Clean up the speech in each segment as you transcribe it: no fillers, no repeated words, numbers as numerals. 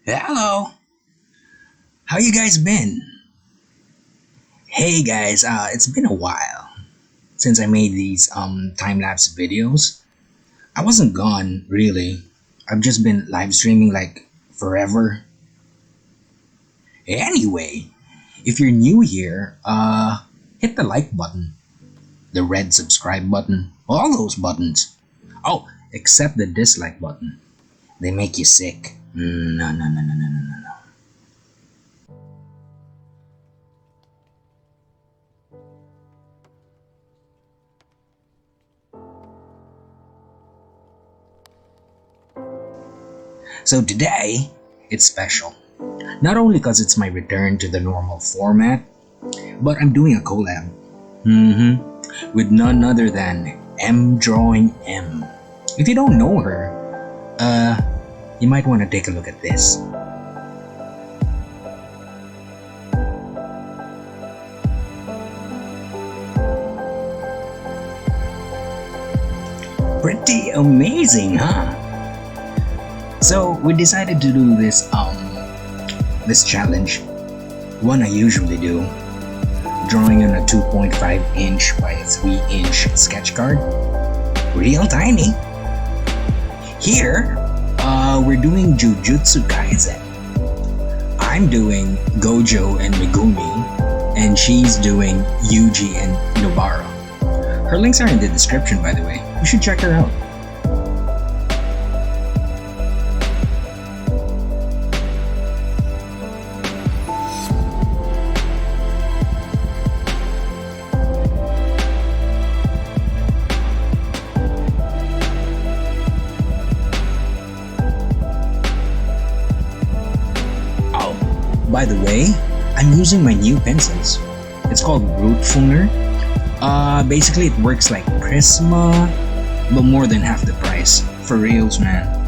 Hello, how you guys been? Hey guys, it's been a while since I made these time lapse videos. I wasn't gone really. I've just been live streaming like forever. Anyway, if you're new here, hit the like button, the red subscribe button, all those buttons. Oh, except the dislike button. They make you sick. No, no, no, no, no, no, no, no. So today, it's special. Not only because it's my return to the normal format, but I'm doing a collab. With none other than MdrawingM. If you don't know her, you might want to take a look at this. Pretty amazing, huh? So we decided to do this challenge. One I usually do, drawing on a 2.5 inch by 3 inch sketch card. Real tiny. Here, we're doing Jujutsu Kaisen. I'm doing Gojo and Megumi, and she's doing Yuji and Nobara. Her links are in the description, by the way. You should check her out. Oh, by the way, I'm using my new pencils. It's called Rootfunger. Basically it works like Prisma, but more than half the price. For reals, man.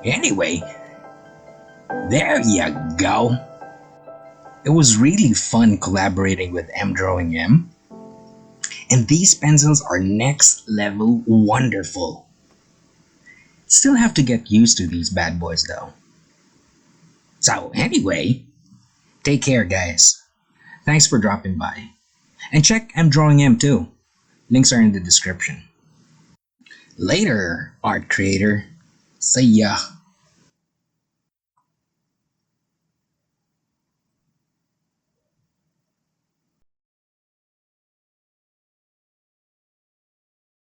Anyway, there you go. It was really fun collaborating with MdrawingM, and these pencils are next level wonderful. Still have to get used to these bad boys though. So anyway, take care guys. Thanks for dropping by. And check MdrawingM too. Links are in the description. Later, art creator. See ya.